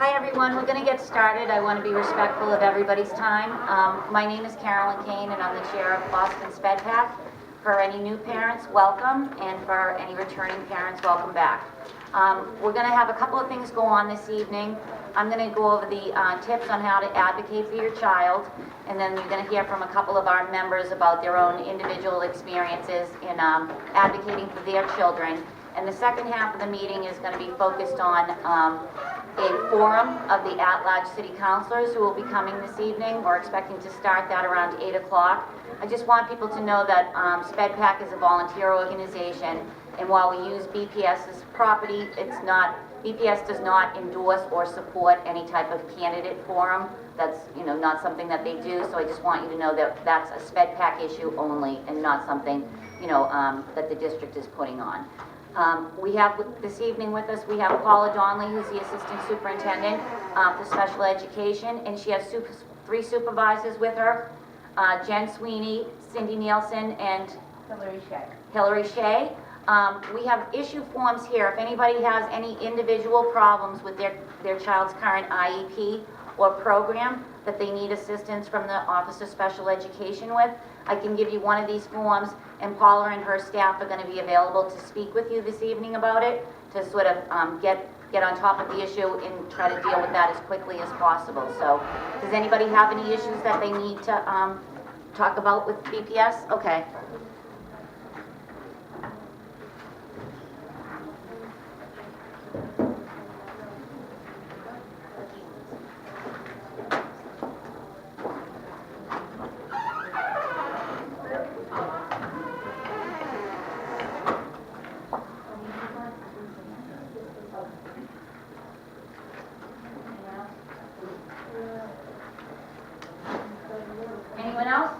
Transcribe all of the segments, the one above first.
Hi everyone, we're going to get started. I want to be respectful of everybody's time. My name is Carolyn Kain and I'm the chair of BostonSpedPac. For any new parents, welcome, and for any returning parents, welcome back. We're going to have a couple of things go on this evening. I'm going to go over the tips on how to advocate for your child, and then you're going to hear from a couple of our members about their own individual experiences in advocating for their children. And the second half of the meeting is going to be focused on a forum of the at-large city councilors who will be coming this evening. We're expecting to start that around 8 o'clock. I just want people to know that SpedPac is a volunteer organization, and while we use BPS's property, BPS does not endorse or support any type of candidate forum. That's not something that they do, so I just want you to know that that's a SpedPac issue only and not something that the district is putting on. We have this evening with us, we have Paula Donnelly, who's the Assistant Superintendent for Special Education, and she has three supervisors with her, Jen Sweeney, Cindy Nielsen, and Hillary Shea. We have issue forms here. If anybody has any individual problems with their child's current IEP or program that they need assistance from the Office of Special Education with, I can give you one of these forms, and Paula and her staff are going to be available to speak with you this evening about it, to sort of get on top of the issue and try to deal with that as quickly as possible. So, does anybody have any issues that they need to talk about with BPS? Okay. Anyone else?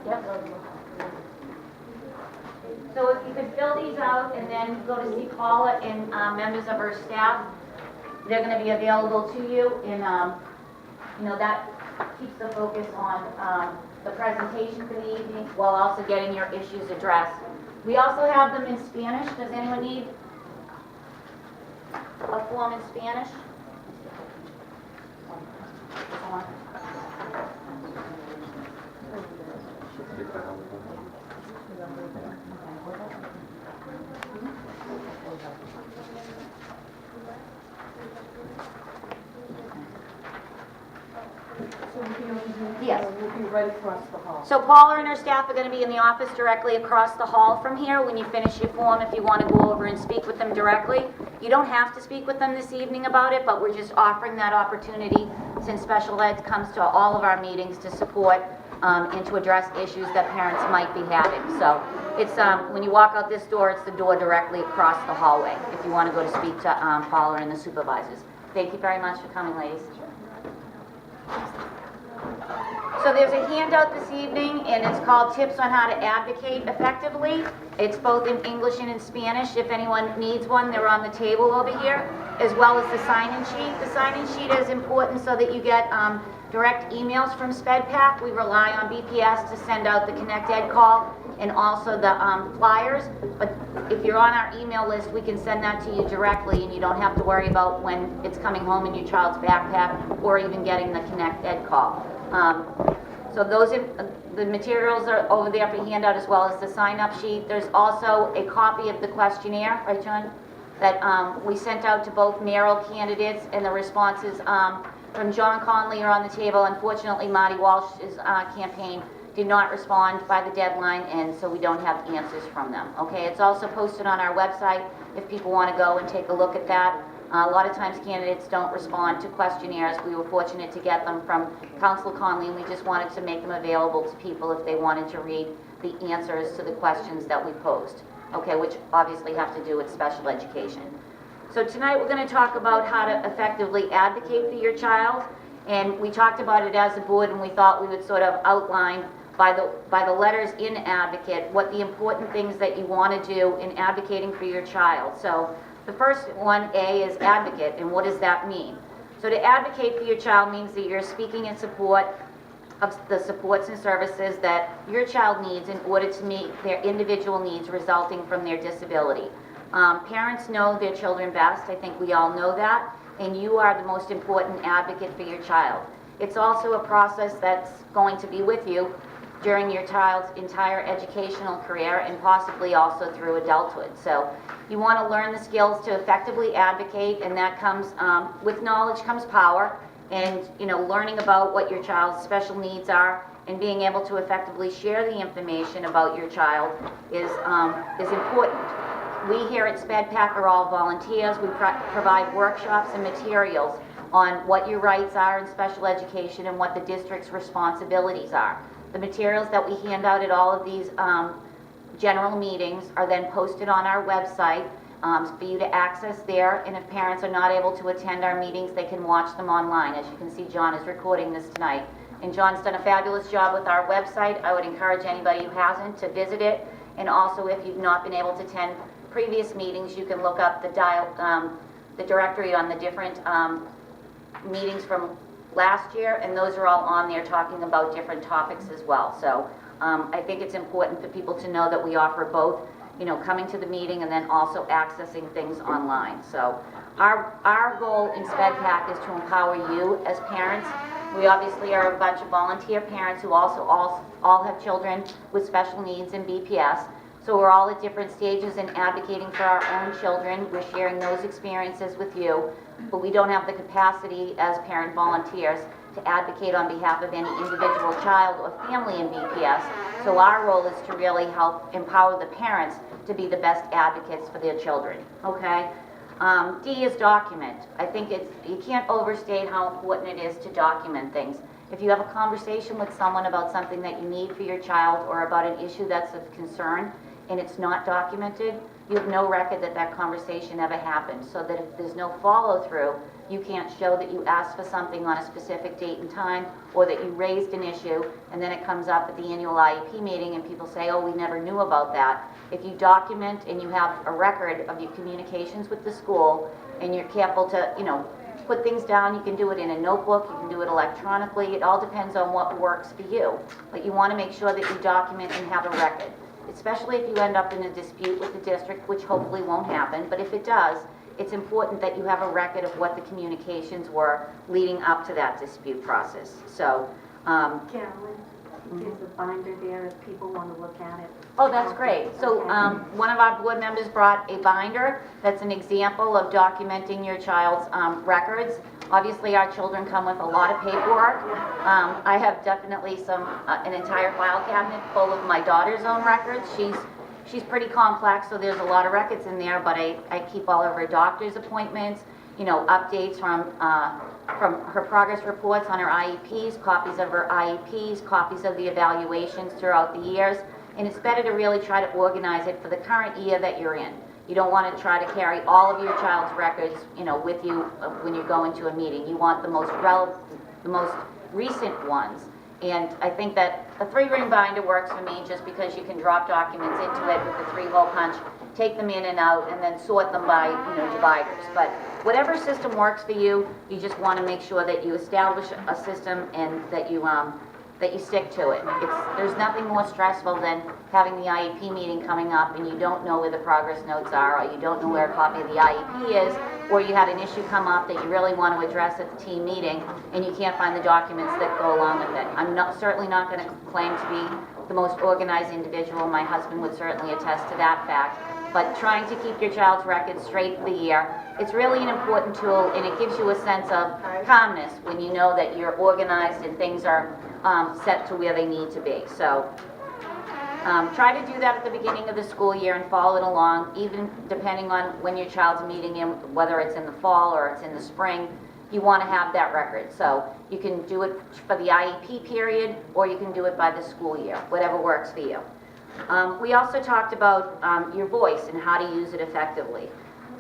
Yep. So if you could fill these out and then go to see Paula and members of her staff, they're going to be available to you, and that keeps the focus on the presentation for the evening while also getting your issues addressed. We also have them in Spanish. Does anyone need a form in Spanish? Yes. We'll be right across the hall. So Paula and her staff are going to be in the office directly across the hall from here. When you finish your form, if you want to go over and speak with them directly, you don't have to speak with them this evening about it, but we're just offering that opportunity since special ed comes to all of our meetings to support and to address issues that parents might be having. So it's when you walk out this door, it's the door directly across the hallway if you want to go to speak to Paula and the supervisors. Thank you very much for coming, ladies. So there's a handout this evening, and it's called Tips on How to Advocate Effectively. It's both in English and in Spanish. If anyone needs one, they're on the table over here, as well as the sign-in sheet. The sign-in sheet is important so that you get direct emails from SpedPac. We rely on BPS to send out the Connect Ed call and also the flyers. But if you're on our email list, we can send that to you directly, and you don't have to worry about when it's coming home in your child's backpack or even getting the Connect Ed call. So the materials are over there for handout, as well as the sign-up sheet. There's also a copy of the questionnaire, right, John, that we sent out to both mayoral candidates, and the responses from John Conley are on the table. Unfortunately, Marty Walsh's campaign did not respond by the deadline, and so we don't have answers from them. Okay, it's also posted on our website if people want to go and take a look at that. A lot of times candidates don't respond to questionnaires. We were fortunate to get them from Councilor Conley, and we just wanted to make them available to people if they wanted to read the answers to the questions that we posed, okay, which obviously have to do with special education. So tonight we're going to talk about how to effectively advocate for your child, and we talked about it as a board, and we thought we would sort of outline by the letters in advocate what the important things that you want to do in advocating for your child. So the first one, A, is advocate, and what does that mean? So to advocate for your child means that you're speaking in support of the supports and services that your child needs in order to meet their individual needs resulting from their disability. Parents know their children best. I think we all know that. and you are the most important advocate for your child. It's also a process that's going to be with you during your child's entire educational career and possibly also through adulthood. So you want to learn the skills to effectively advocate, and that comes with knowledge comes power, and learning about what your child's special needs are and being able to effectively share the information about your child is important. We here at SpedPac are all volunteers. We provide workshops and materials on what your rights are in special education and what the district's responsibilities are. The materials that we hand out at all of these general meetings are then posted on our website for you to access there, and if parents are not able to attend our meetings, they can watch them online. As you can see, John is recording this tonight, and John's done a fabulous job with our website. I would encourage anybody who hasn't to visit it, and also if you've not been able to attend previous meetings, you can look up the directory on the different meetings from last year, and those are all on there talking about different topics as well. So I think it's important for people to know that we offer both, coming to the meeting and then also accessing things online. So our goal in SpedPac is to empower you as parents. We obviously are a bunch of volunteer parents who also all have children with special needs and BPS. So we're all at different stages in advocating for our own children. We're sharing those experiences with you, but we don't have the capacity as parent volunteers to advocate on behalf of any individual child or family in BPS. So our role is to really help empower the parents to be the best advocates for their children, okay? D is document. I think you can't overstate how important it is to document things. If you have a conversation with someone about something that you need for your child or about an issue that's of concern, and it's not documented, you have no record that that conversation ever happened, so that if there's no follow-through, you can't show that you asked for something on a specific date and time, or that you raised an issue, and then it comes up at the annual IEP meeting and people say, oh, we never knew about that. If you document and you have a record of your communications with the school, and you're careful to, put things down, you can do it in a notebook, you can do it electronically, it all depends on what works for you. But you want to make sure that you document and have a record, especially if you end up in a dispute with the district, which hopefully won't happen, but if it does, it's important that you have a record of what the communications were leading up to that dispute process. So, Carolyn, there's a binder there if people want to look at it. Oh, that's great. So one of our board members brought a binder that's an example of documenting your child's records. Obviously, our children come with a lot of paperwork. I have definitely an entire file cabinet full of my daughter's own records. She's pretty complex, so there's a lot of records in there, but I keep all of her doctor's appointments, updates from her progress reports on her IEPs, copies of her IEPs, copies of the evaluations throughout the years, and it's better to really try to organize it for the current year that you're in. You don't want to try to carry all of your child's records, with you when you go into a meeting. You want the most relevant, the most recent ones. And I think that a 3-ring binder works for me just because you can drop documents into it with the 3-hole punch, take them in and out, and then sort them by, dividers. But whatever system works for you, you just want to make sure that you establish a system and that you stick to it. There's nothing more stressful than having the IEP meeting coming up and you don't know where the progress notes are, or you don't know where a copy of the IEP is, or you had an issue come up that you really want to address at the team meeting and you can't find the documents that go along with it. I'm certainly not going to claim to be the most organized individual. My husband would certainly attest to that fact. But trying to keep your child's records straight for the year, it's really an important tool, and it gives you a sense of calmness when you know that you're organized and things are set to where they need to be. So try to do that at the beginning of the school year and follow it along, even depending on when your child's meeting in, whether it's in the fall or it's in the spring. You want to have that record. So you can do it for the IEP period, or you can do it by the school year, whatever works for you. We also talked about your voice and how to use it effectively.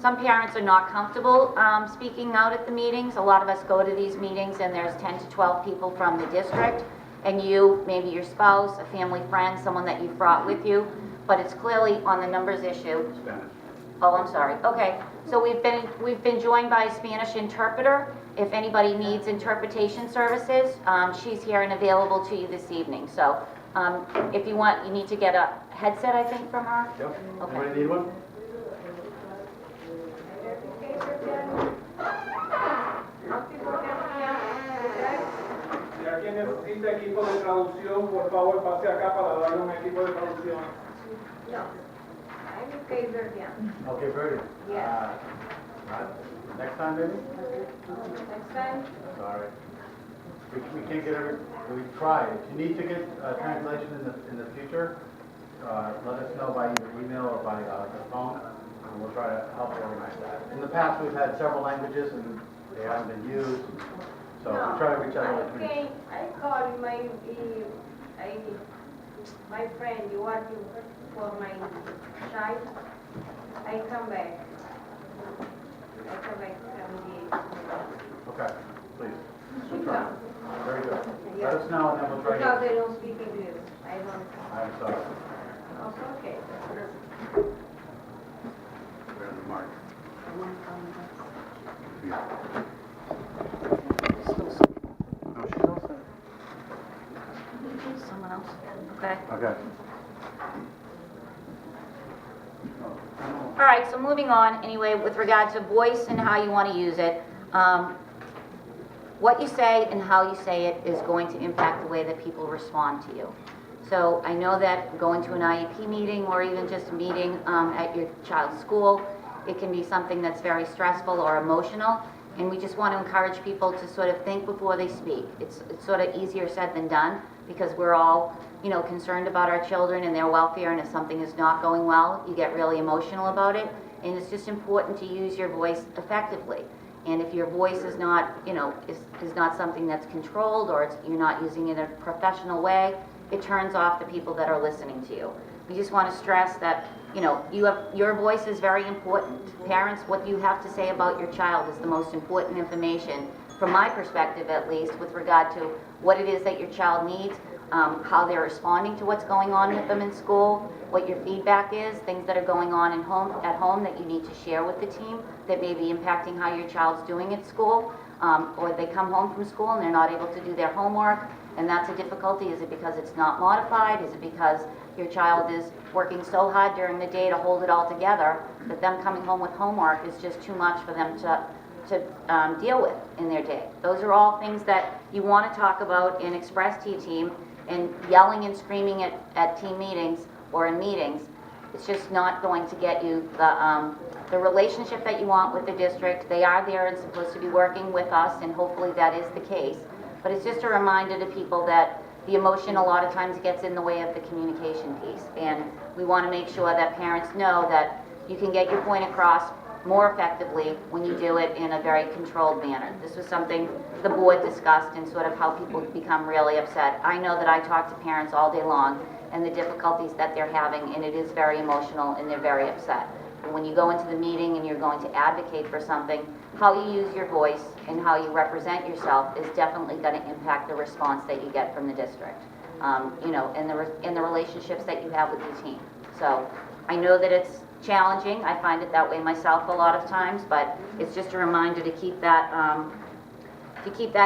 Some parents are not comfortable speaking out at the meetings. A lot of us go to these meetings and there's 10 to 12 people from the district, and you, maybe your spouse, a family friend, someone that you've brought with you, but it's clearly on the numbers issue. Spanish. Oh, I'm sorry. Okay, so we've been joined by a Spanish interpreter. If anybody needs interpretation services, she's here and available to you this evening. So if you want, you need to get a headset, I think, from her. Yep. Okay. Anybody need one? necesita equipo de traducción, por favor pase acá para darle un equipo de traducción. No, I'm okay, Verdian. Okay, very good. Yeah. Next time, maybe? Next time? Sorry. We can't get we try. If you need to get a translation in the future, let us know by either email or by the phone, and we'll try to help organize that. In the past, we've had several languages, and they haven't been used, so we try to reach out to the community. I call my friend, you working for my child, I come back from the... Okay, please. She We'll try. come. Very good. Yeah. Let us know, and then we'll try Because to... they don't speak English, I don't... I'm sorry. Also, okay. We're in the mark. No, she's all set. Someone else? Okay. Okay. All right, so moving on, anyway, with regard to voice and how you want to use it, what you say and how you say it is going to impact the way that people respond to you. So I know that going to an IEP meeting or even just a meeting at your child's school, it can be something that's very stressful or emotional, and we just want to encourage people to sort of think before they speak. It's sort of easier said than done, because we're all, concerned about our children and their welfare, and if something is not going well, you get really emotional about it, and it's just important to use your voice effectively. And if your voice is not, is not something that's controlled, or you're not using it in a professional way, it turns off the people that are listening to you. We just want to stress that, your voice is very important. Parents, what you have to say about your child is the most important information, from my perspective at least, with regard to what it is that your child needs, how they're responding to what's going on with them in school, what your feedback is, things that are going on at home that you need to share with the team that may be impacting how your child's doing at school, or they come home from school and they're not able to do their homework, and that's a difficulty. Is it because it's not modified? Is it because your child is working so hard during the day to hold it all together that them coming home with homework is just too much for them to deal with in their day? Those are all things that you want to talk about and express to your team, and yelling and screaming at team meetings or in meetings, it's just not going to get you the relationship that you want with the district. They are there and supposed to be working with us, and hopefully that is the case. But it's just a reminder to people that the emotion a lot of times gets in the way of the communication piece. And we want to make sure that parents know that you can get your point across more effectively when you do it in a very controlled manner. This was something the board discussed, and sort of how people become really upset. I know that I talk to parents all day long and the difficulties that they're having, and it is very emotional and they're very upset. But when you go into the meeting and you're going to advocate for something, how you use your voice and how you represent yourself is definitely going to impact the response that you get from the district, and the relationships that you have with your team. So I know that it's challenging. I find it that way myself a lot of times, but it's just a reminder to keep that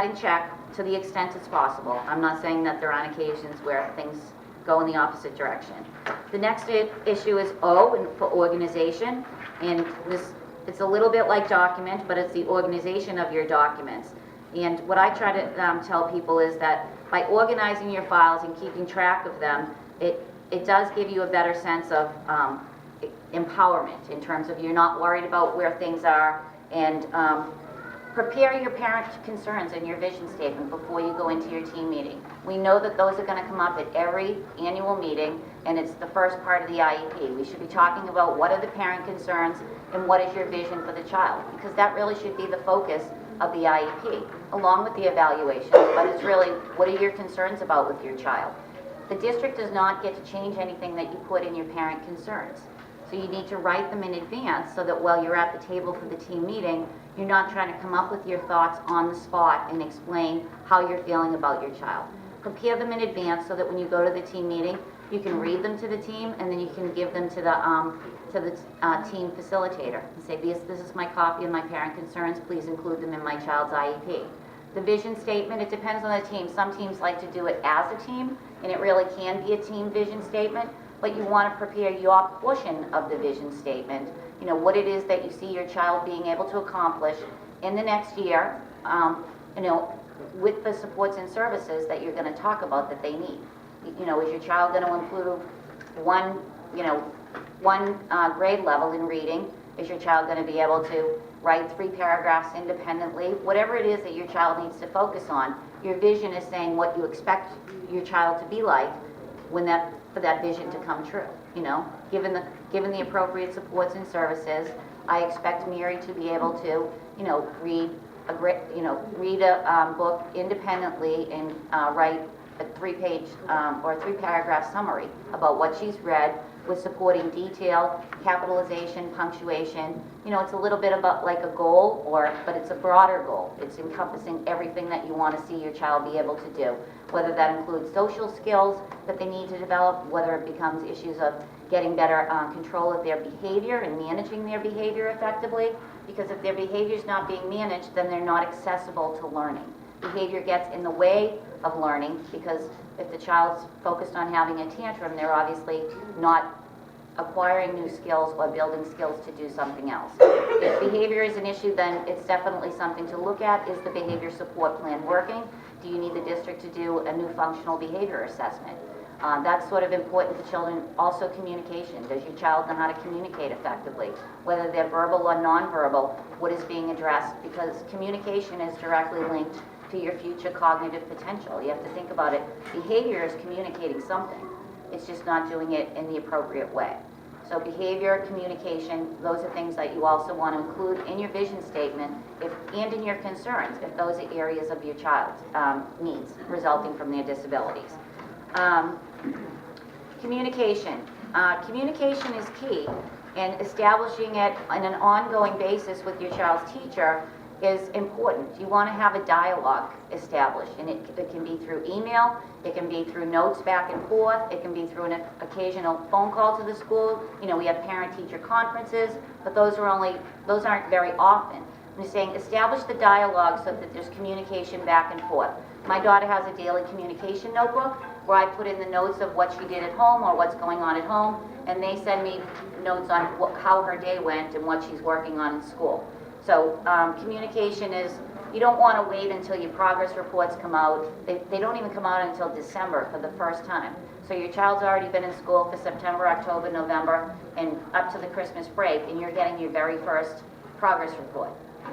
in check to the extent it's possible. I'm not saying that there aren't occasions where things go in the opposite direction. The next issue is O, and for organization, and it's a little bit like document, but it's the organization of your documents. And what I try to tell people is that by organizing your files and keeping track of them, it does give you a better sense of empowerment, in terms of you're not worried about where things are, and prepare your parent concerns and your vision statement before you go into your team meeting. We know that those are going to come up at every annual meeting, and it's the first part of the IEP. We should be talking about what are the parent concerns and what is your vision for the child, because that really should be the focus of the IEP, along with the evaluations, but it's really, what are your concerns about with your child? The district does not get to change anything that you put in your parent concerns. So you need to write them in advance, so that while you're at the table for the team meeting, you're not trying to come up with your thoughts on the spot and explain how you're feeling about your child. Prepare them in advance so that when you go to the team meeting, you can read them to the team, and then you can give them to the team facilitator and say, this is my copy of my parent concerns, please include them in my child's IEP. The vision statement, it depends on the team. Some teams like to do it as a team, and it really can be a team vision statement, but you want to prepare your portion of the vision statement, what it is that you see your child being able to accomplish in the next year, with the supports and services that you're gonna talk about that they need. You know, is your child gonna improve one, you know, one grade level in reading? Is your child gonna be able to write 3 paragraphs independently? Whatever it is that your child needs to focus on, your vision is saying what you expect your child to be like when for that vision to come true, you know? Given the appropriate supports and services, I expect Mary to be able to, you know, read a book independently and write a 3-page or 3-paragraph summary about what she's read with supporting detail, capitalization, punctuation. You know, it's a little bit about like a goal, but it's a broader goal. It's encompassing everything that you want to see your child be able to do, whether that includes social skills that they need to develop, whether it becomes issues of getting better control of their behavior and managing their behavior effectively, because if their behavior is not being managed, then they're not accessible to learning. Behavior gets in the way of learning, because if the child's focused on having a tantrum, they're obviously not acquiring new skills or building skills to do something else. If behavior is an issue, then it's definitely something to look at. Is the behavior support plan working? Do you need the district to do a new functional behavior assessment? That's sort of important to children. Also, communication. Does your child know how to communicate effectively? Whether they're verbal or nonverbal, what is being addressed? Because communication is directly linked to your future cognitive potential. You have to think about it. Behavior is communicating something. It's just not doing it in the appropriate way. So behavior, communication, those are things that you also want to include in your vision statement and in your concerns, if those are areas of your child's needs resulting from their disabilities. Communication. Communication is key, and establishing it on an ongoing basis with your child's teacher is important. You want to have a dialogue established, and it can be through email, it can be through notes back and forth, it can be through an occasional phone call to the school. You know, we have parent-teacher conferences, but those aren't very often. I'm just saying, establish the dialogue so that there's communication back and forth. My daughter has a daily communication notebook where I put in the notes of what she did at home or what's going on at home, and they send me notes on how her day went and what she's working on in school. So communication is, you don't want to wait until your progress reports come out. They don't even come out until December for the first time. So your child's already been in school for September, October, November, and up to the Christmas break, and you're getting your very first progress report.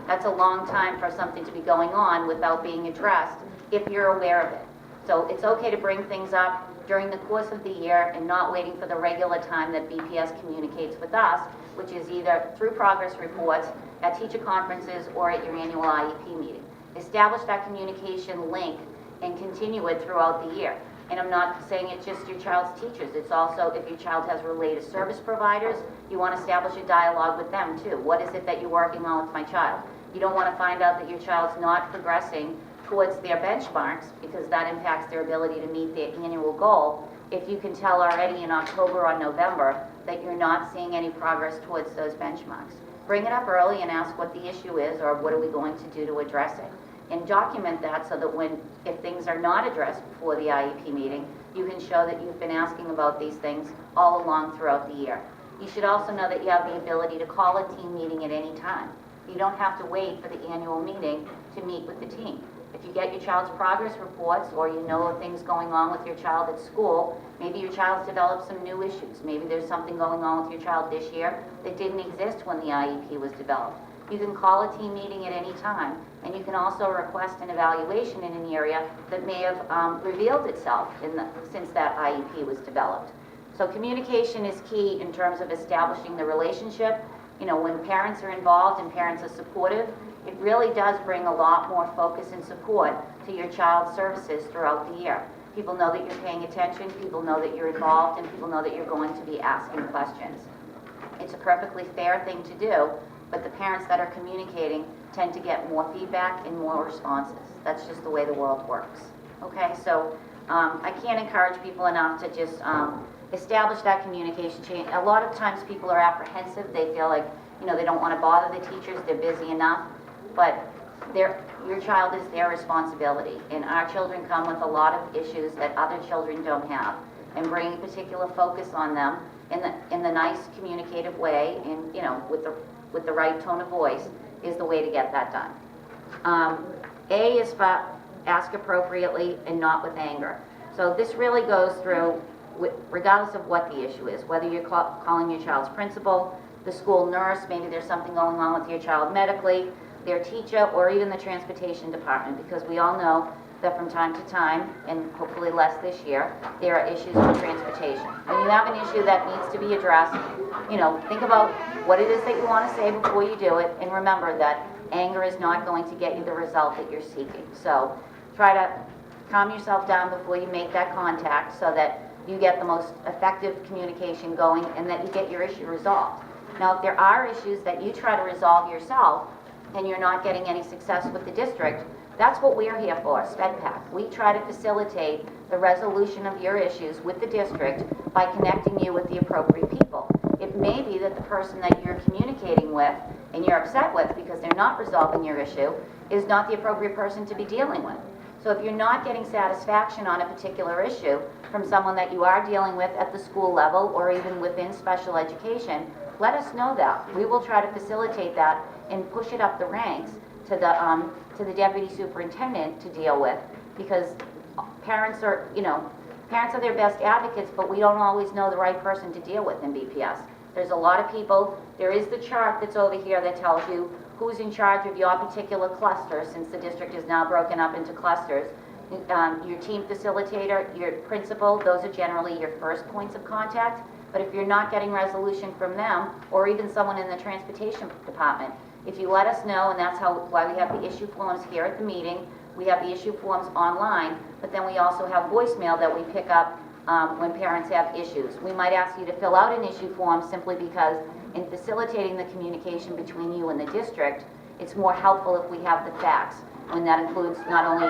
That's a long time for something to be going on without being addressed if you're aware of it. So it's okay to bring things up during the course of the year and not waiting for the regular time that BPS communicates with us, which is either through progress reports, at teacher conferences, or at your annual IEP meeting. Establish that communication link and continue it throughout the year. And I'm not saying it's just your child's teachers. It's also if your child has related service providers, you want to establish a dialogue with them too. What is it that you're working on with my child? You don't want to find out that your child's not progressing towards their benchmarks, because that impacts their ability to meet their annual goal. If you can tell already in October or November that you're not seeing any progress towards those benchmarks, bring it up early and ask what the issue is or what are we going to do to address it. And document that so that if things are not addressed before the IEP meeting, you can show that you've been asking about these things all along throughout the year. You should also know that you have the ability to call a team meeting at any time. You don't have to wait for the annual meeting to meet with the team. If you get your child's progress reports, or you know of things going on with your child at school, maybe your child's developed some new issues. Maybe there's something going on with your child this year that didn't exist when the IEP was developed. You can call a team meeting at any time, and you can also request an evaluation in an area that may have revealed itself since that IEP was developed. So communication is key in terms of establishing the relationship. You know, when parents are involved and parents are supportive, it really does bring a lot more focus and support to your child's services throughout the year. People know that you're paying attention, people know that you're involved, and people know that you're going to be asking questions. It's a perfectly fair thing to do, but the parents that are communicating tend to get more feedback and more responses. That's just the way the world works. Okay, so I can't encourage people enough to just establish that communication chain. A lot of times people are apprehensive. They feel like, you know, they don't want to bother the teachers, they're busy enough, but your child is their responsibility, and our children come with a lot of issues that other children don't have, and bringing particular focus on them in the nice communicative way, and, you know, with the right tone of voice is the way to get that done. A is for ask appropriately and not with anger. So this really goes through, regardless of what the issue is, whether you're calling your child's principal, the school nurse, maybe there's something going on with your child medically, their teacher, or even the transportation department, because we all know that from time to time, and hopefully less this year, there are issues with transportation. When you have an issue that needs to be addressed, think about what it is that you want to say before you do it, and remember that anger is not going to get you the result that you're seeking. So try to calm yourself down before you make that contact so that you get the most effective communication going and that you get your issue resolved. Now, if there are issues that you try to resolve yourself and you're not getting any success with the district, that's what we're here for, SpedPac. We try to facilitate the resolution of your issues with the district by connecting you with the appropriate people. It may be that the person that you're communicating with and you're upset with because they're not resolving your issue is not the appropriate person to be dealing with. So if you're not getting satisfaction on a particular issue from someone that you are dealing with at the school level or even within special education, let us know that. We will try to facilitate that and push it up the ranks to the deputy superintendent to deal with, because parents are their best advocates, but we don't always know the right person to deal with in BPS. There's a lot of people. There is the chart that's over here that tells you who's in charge of your particular cluster, since the district is now broken up into clusters. Your team facilitator, your principal, those are generally your first points of contact. But if you're not getting resolution from them, or even someone in the transportation department, if you let us know, and that's why we have the issue forms here at the meeting, we have the issue forms online, but then we also have voicemail that we pick up when parents have issues. We might ask you to fill out an issue form simply because in facilitating the communication between you and the district, it's more helpful if we have the facts. And that includes not only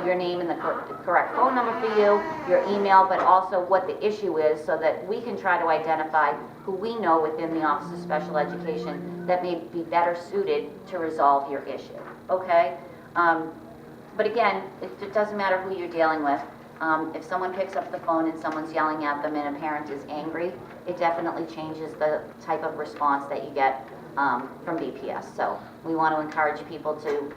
your name and the correct phone number for you, your email, but also what the issue is, so that we can try to identify who we know within the Office of Special Education that may be better suited to resolve your issue. Okay? But again, it doesn't matter who you're dealing with. If someone picks up the phone and someone's yelling at them and a parent is angry, it definitely changes the type of response that you get from BPS. So we want to encourage people to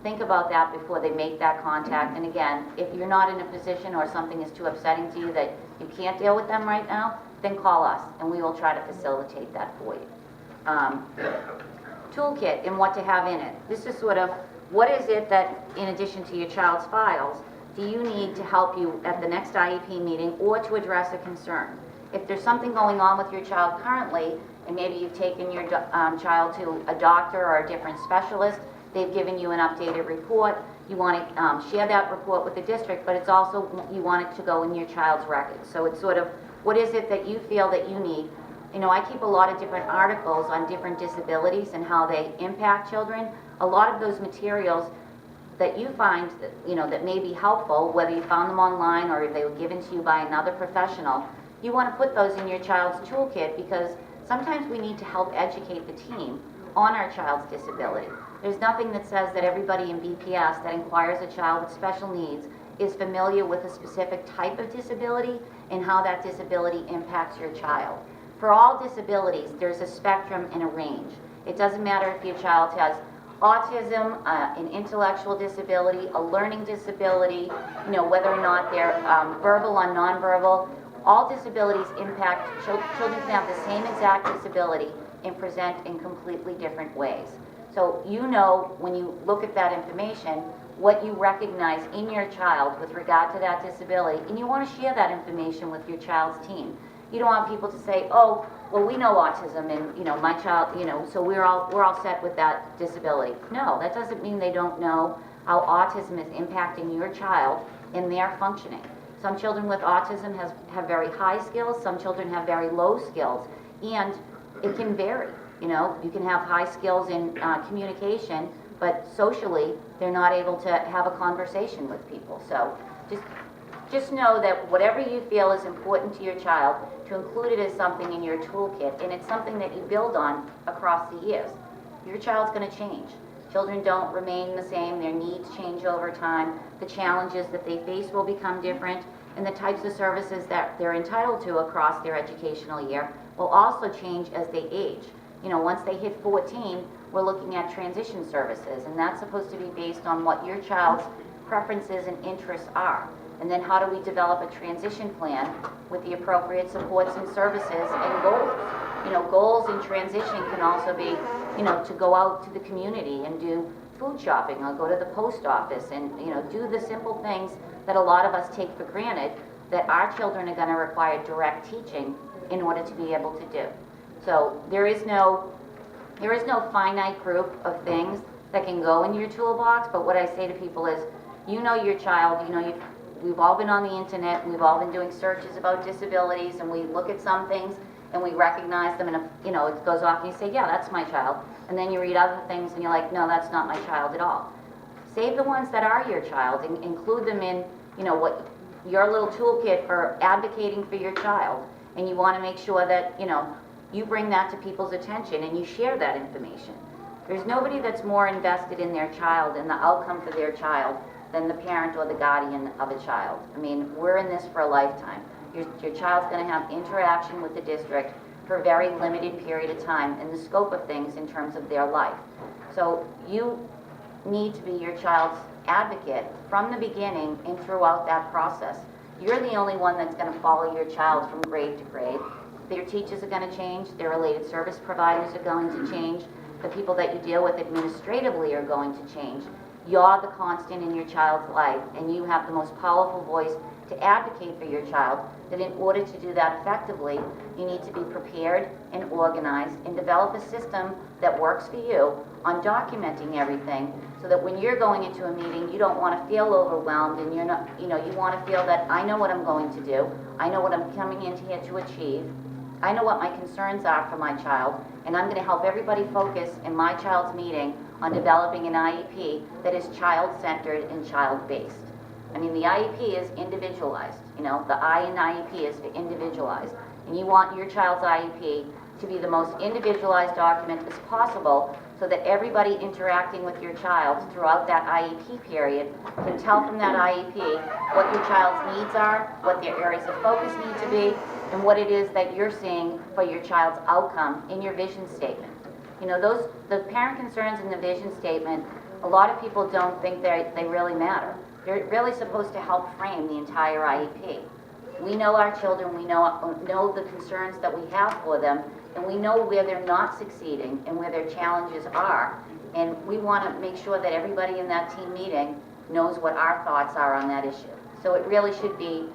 think about that before they make that contact. And again, if you're not in a position or something is too upsetting to you that you can't deal with them right now, then call us and we will try to facilitate that for you. Toolkit and what to have in it. This is sort of, what is it that, in addition to your child's files, do you need to help you at the next IEP meeting or to address a concern? If there's something going on with your child currently, and maybe you've taken your child to a doctor or a different specialist, they've given you an updated report, you want to share that report with the district, but it's also, you want it to go in your child's records. So it's sort of, what is it that you feel that you need? I keep a lot of different articles on different disabilities and how they impact children. A lot of those materials that you find that may be helpful, whether you found them online or they were given to you by another professional, you want to put those in your child's toolkit, because sometimes we need to help educate the team on our child's disability. There's nothing that says that everybody in BPS that inquires a child with special needs is familiar with a specific type of disability and how that disability impacts your child. For all disabilities, there's a spectrum and a range. It doesn't matter if your child has autism, an intellectual disability, a learning disability, whether or not they're verbal or nonverbal. All disabilities impact, children can have the same exact disability and present in completely different ways. So when you look at that information, what you recognize in your child with regard to that disability, and you want to share that information with your child's team. You don't want people to say, oh, well, we know autism and, my child, so we're all set with that disability. No, that doesn't mean they don't know how autism is impacting your child in their functioning. Some children with autism have very high skills, some children have very low skills, and it can vary. You can have high skills in communication, but socially, they're not able to have a conversation with people. So just know that whatever you feel is important to your child, to include it as something in your toolkit, and it's something that you build on across the years. Your child's going to change. Children don't remain the same. Their needs change over time. The challenges that they face will become different, and the types of services that they're entitled to across their educational year will also change as they age. once they hit 14, we're looking at transition services, and that's supposed to be based on what your child's preferences and interests are. And then how do we develop a transition plan with the appropriate supports and services and goals? Goals in transition can also be, to go out to the community and do food shopping, or go to the post office and, do the simple things that a lot of us take for granted that our children are going to require direct teaching in order to be able to do. So there is no finite group of things that can go in your toolbox, but what I say to people is, your child, we've all been on the internet, we've all been doing searches about disabilities, and we look at some things and we recognize them, and it goes off and you say, yeah, that's my child. And then you read other things and you're like, no, that's not my child at all. Save the ones that are your child and include them in, what your little toolkit for advocating for your child. And you want to make sure that, you bring that to people's attention and you share that information. There's nobody that's more invested in their child and the outcome for their child than the parent or the guardian of a child. I mean, we're in this for a lifetime. Your child's going to have interaction with the district for a very limited period of time in the scope of things in terms of their life. So you need to be your child's advocate from the beginning and throughout that process. You're the only one that's going to follow your child from grade to grade. Their teachers are going to change, their related service providers are going to change, the people that you deal with administratively are going to change. You're the constant in your child's life, and you have the most powerful voice to advocate for your child, that in order to do that effectively, you need to be prepared and organized and develop a system that works for you on documenting everything, so that when you're going into a meeting, you don't want to feel overwhelmed, and you're not, you want to feel that I know what I'm going to do, I know what I'm coming in here to achieve, I know what my concerns are for my child, and I'm going to help everybody focus in my child's meeting on developing an IEP that is child-centered and child-based. I mean, the IEP is individualized. The I in IEP is for individualized. And you want your child's IEP to be the most individualized document as possible, so that everybody interacting with your child throughout that IEP period can tell from that IEP what your child's needs are, what their areas of focus need to be, and what it is that you're seeing for your child's outcome in your vision statement. The parent concerns in the vision statement, a lot of people don't think they really matter. They're really supposed to help frame the entire IEP. We know our children, we know the concerns that we have for them, and we know where they're not succeeding and where their challenges are. And we want to make sure that everybody in that team meeting knows what our thoughts are on that issue. So it really should be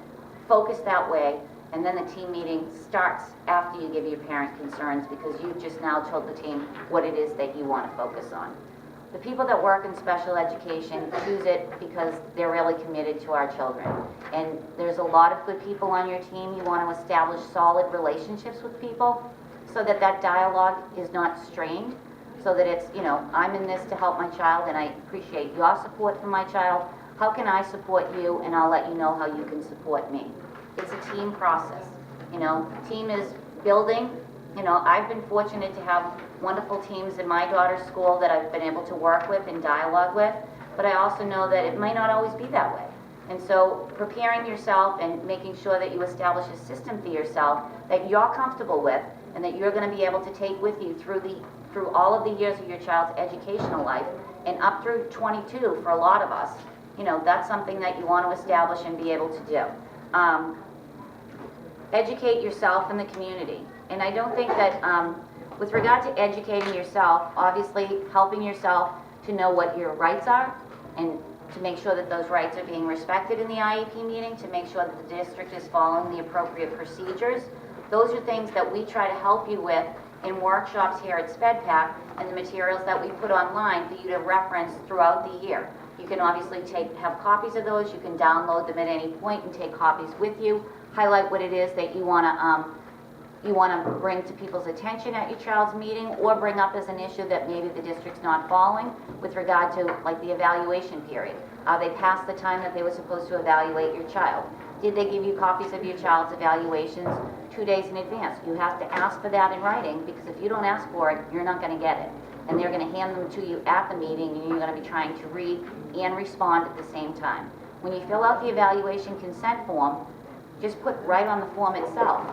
focused that way, and then the team meeting starts after you give your parent concerns, because you've just now told the team what it is that you want to focus on. The people that work in special education choose it because they're really committed to our children. And there's a lot of good people on your team. You want to establish solid relationships with people so that that dialogue is not strained, so that it's, I'm in this to help my child, and I appreciate your support for my child. How can I support you? And I'll let you know how you can support me. It's a team process. Team is building. I've been fortunate to have wonderful teams in my daughter's school that I've been able to work with and dialogue with, but I also know that it might not always be that way. And so preparing yourself and making sure that you establish a system for yourself that you're comfortable with and that you're going to be able to take with you through all of the years of your child's educational life and up through 22 for a lot of us, that's something that you want to establish and be able to do. Educate yourself in the community. And I don't think that, with regard to educating yourself, obviously helping yourself to know what your rights are and to make sure that those rights are being respected in the IEP meeting, to make sure that the district is following the appropriate procedures. Those are things that we try to help you with in workshops here at SpedPac, and the materials that we put online for you to reference throughout the year. You can obviously have copies of those. You can download them at any point and take copies with you. Highlight what it is that you want to bring to people's attention at your child's meeting, or bring up as an issue that maybe the district's not following with regard to, like, the evaluation period. Are they past the time that they were supposed to evaluate your child? Did they give you copies of your child's evaluations 2 days in advance? You have to ask for that in writing, because if you don't ask for it, you're not going to get it. And they're going to hand them to you at the meeting, and you're going to be trying to read and respond at the same time. When you fill out the evaluation consent form, just put right on the form itself,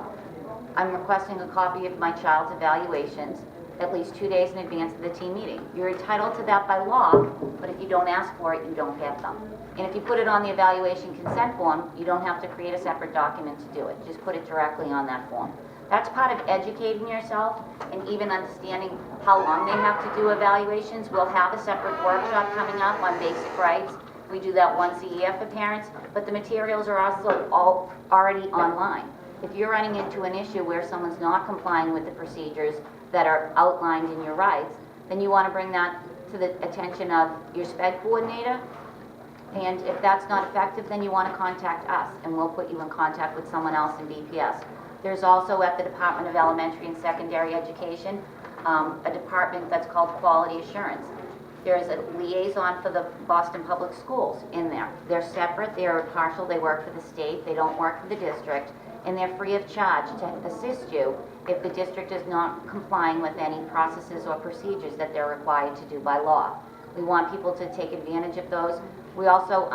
I'm requesting a copy of my child's evaluations at least 2 days in advance of the team meeting. You're entitled to that by law, but if you don't ask for it, you don't get them. And if you put it on the evaluation consent form, you don't have to create a separate document to do it. Just put it directly on that form. That's part of educating yourself and even understanding how long they have to do evaluations. We'll have a separate workshop coming up on basic rights. We do that once a year for parents, but the materials are also all already online. If you're running into an issue where someone's not complying with the procedures that are outlined in your rights, then you want to bring that to the attention of your SPED coordinator. And if that's not effective, then you want to contact us, and we'll put you in contact with someone else in BPS. There's also at the Department of Elementary and Secondary Education, a department that's called Quality Assurance. There's a liaison for the Boston Public Schools in there. They're separate, they're partial, they work for the state, they don't work for the district, and they're free of charge to assist you if the district is not complying with any processes or procedures that they're required to do by law. We want people to take advantage of those. We also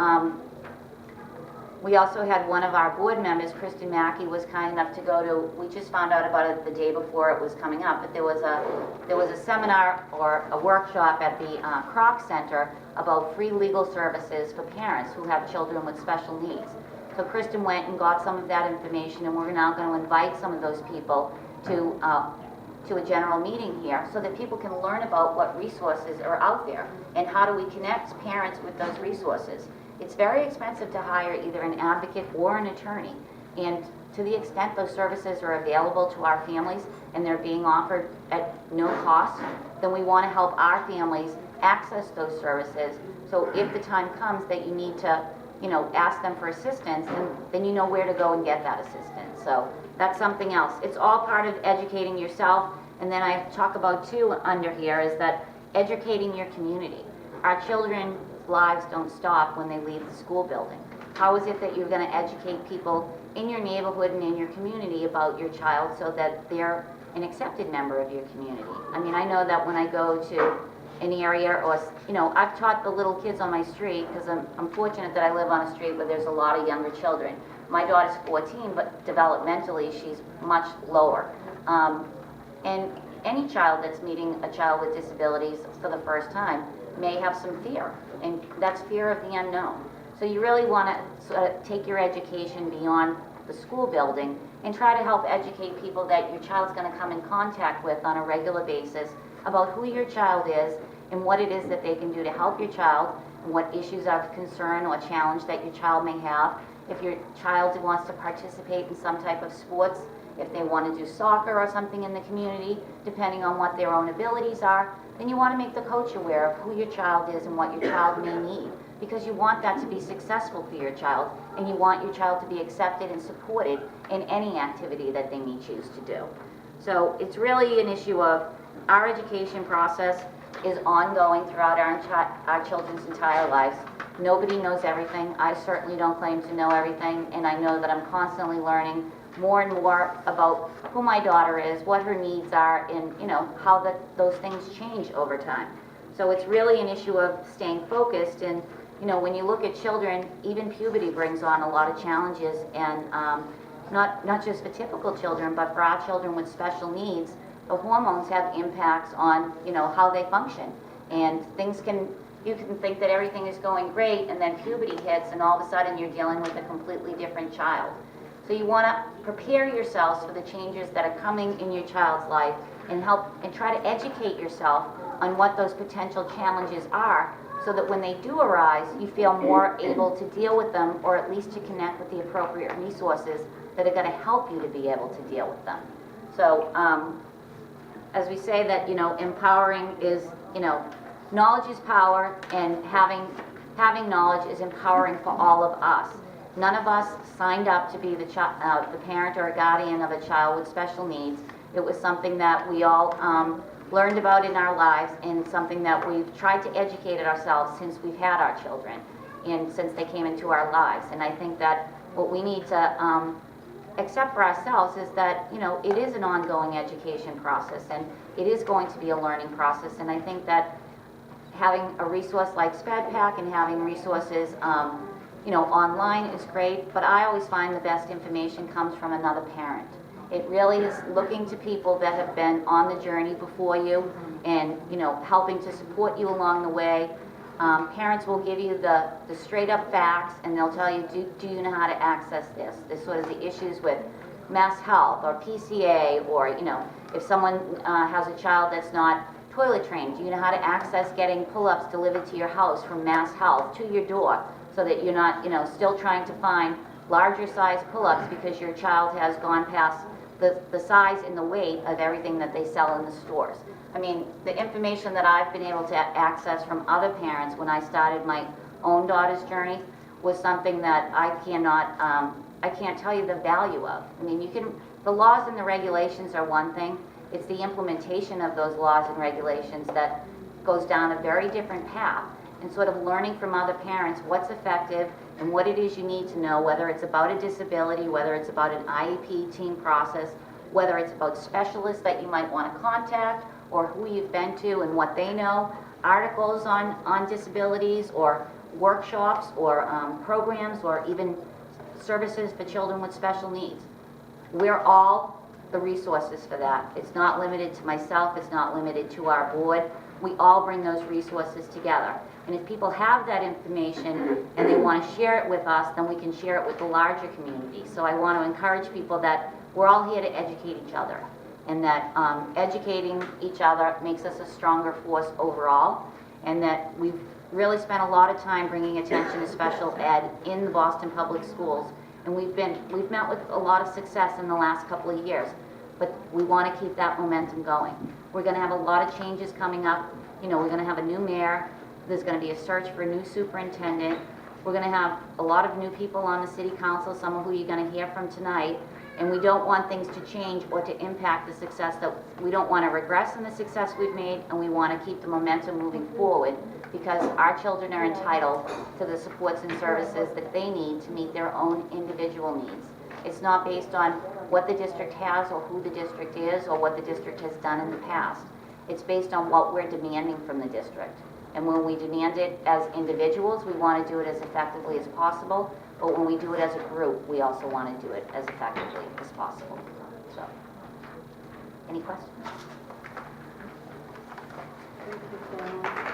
had one of our board members, Kristen Mackey, was kind enough to go to, we just found out about it the day before it was coming up, but there was a seminar or a workshop at the Kroc Center about free legal services for parents who have children with special needs. So Kristen went and got some of that information, and we're now going to invite some of those people to a general meeting here so that people can learn about what resources are out there and how do we connect parents with those resources. It's very expensive to hire either an advocate or an attorney, and to the extent those services are available to our families and they're being offered at no cost, then we want to help our families access those services. So if the time comes that you need to, ask them for assistance, then you know where to go and get that assistance. So that's something else. It's all part of educating yourself, and then I talk about too under here is that educating your community. Our children's lives don't stop when they leave the school building. How is it that you're going to educate people in your neighborhood and in your community about your child so that they're an accepted member of your community? I mean, I know that when I go to an area or, I've taught the little kids on my street because I'm fortunate that I live on a street where there's a lot of younger children. My daughter's 14, but developmentally she's much lower. And any child that's meeting a child with disabilities for the first time may have some fear, and that's fear of the unknown. So you really want to sort of take your education beyond the school building and try to help educate people that your child's going to come in contact with on a regular basis about who your child is and what it is that they can do to help your child and what issues of concern or challenge that your child may have. If your child wants to participate in some type of sports, if they want to do soccer or something in the community, depending on what their own abilities are, then you want to make the coach aware of who your child is and what your child may need, because you want that to be successful for your child, and you want your child to be accepted and supported in any activity that they may choose to do. So it's really an issue of our education process is ongoing throughout our children's entire lives. Nobody knows everything. I certainly don't claim to know everything, and I know that I'm constantly learning more and more about who my daughter is, what her needs are, and how those things change over time. So it's really an issue of staying focused, and when you look at children, even puberty brings on a lot of challenges, and not just for typical children, but for our children with special needs, the hormones have impacts on how they function, and you can think that everything is going great, and then puberty hits, and all of a sudden you're dealing with a completely different child. So you want to prepare yourselves for the changes that are coming in your child's life and try to educate yourself on what those potential challenges are so that when they do arise, you feel more able to deal with them, or at least to connect with the appropriate resources that are going to help you to be able to deal with them. So as we say that, empowering is, knowledge is power, and having knowledge is empowering for all of us. None of us signed up to be the parent or a guardian of a child with special needs. It was something that we all learned about in our lives, and something that we've tried to educate ourselves since we've had our children and since they came into our lives. And I think that what we need to accept for ourselves is that, it is an ongoing education process, and it is going to be a learning process. And I think that having a resource like SpedPac and having resources online is great, but I always find the best information comes from another parent. It really is looking to people that have been on the journey before you and, you know, helping to support you along the way. Parents will give you the straight up facts, and they'll tell you, do you know how to access this? This sort of the issues with Mass Health or PCA, or, you know, if someone has a child that's not toilet trained, do you know how to access getting pull-ups delivered to your house from Mass Health to your door, so that you're not, you know, still trying to find larger size pull-ups because your child has gone past the size and the weight of everything that they sell in the stores. I mean, the information that I've been able to access from other parents when I started my own daughter's journey was something that I can't tell you the value of. I mean, the laws and the regulations are one thing. It's the implementation of those laws and regulations that goes down a very different path, and sort of learning from other parents what's effective and what it is you need to know, whether it's about a disability, whether it's about an IEP team process, whether it's about specialists that you might want to contact, or who you've been to and what they know, articles on disabilities, or workshops, or programs, or even services for children with special needs. We're all the resources for that. It's not limited to myself, it's not limited to our board. We all bring those resources together. And if people have that information and they want to share it with us, then we can share it with the larger community. So I want to encourage people that we're all here to educate each other, and that educating each other makes us a stronger force overall, and that we've really spent a lot of time bringing attention to special ed in the Boston Public Schools, and we've met with a lot of success in the last couple of years, but we want to keep that momentum going. We're going to have a lot of changes coming up. You know, we're going to have a new mayor, there's going to be a search for a new superintendent, we're going to have a lot of new people on the city council, some of who you're going to hear from tonight, and we don't want things to change or to impact the success that, we don't want to regress in the success we've made, and we want to keep the momentum moving forward, because our children are entitled to the supports and services that they need to meet their own individual needs. It's not based on what the district has or who the district is or what the district has done in the past. It's based on what we're demanding from the district. And when we demand it as individuals, we want to do it as effectively as possible, but when we do it as a group, we also want to do it as effectively as possible. So, any questions? Thank you, Carolyn.